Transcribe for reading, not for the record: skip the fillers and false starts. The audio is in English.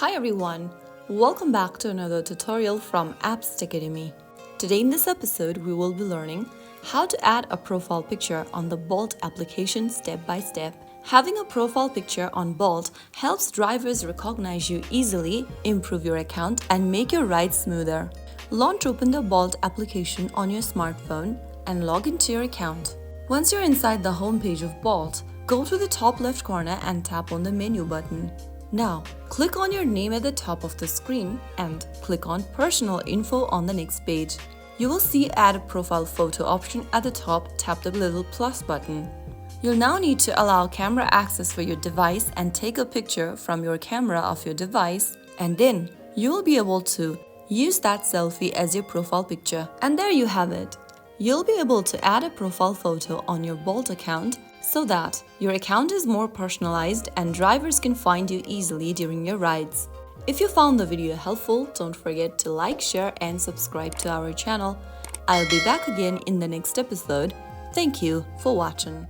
Hi everyone, welcome back to another tutorial from Apps Academy. Today in this episode, we will be learning how to add a profile picture on the Bolt application step by step. Having a profile picture on Bolt helps drivers recognize you easily, improve your account, and make your ride smoother. Launch open the Bolt application on your smartphone and log into your account. Once you're inside the home page of Bolt, go to the top left corner and tap on the menu button. Now, click on your name at the top of the screen and click on Personal Info on the next page. You will see Add a Profile Photo option at the top. Tap the little plus button. You'll now need to allow camera access for your device and take a picture from your camera of your device, and then you will be able to use that selfie as your profile picture. And there you have it. You'll be able to add a profile photo on your Bolt account so that your account is more personalized and drivers can find you easily during your rides. If you found the video helpful, don't forget to like, share, and subscribe to our channel. I'll be back again in the next episode. Thank you for watching.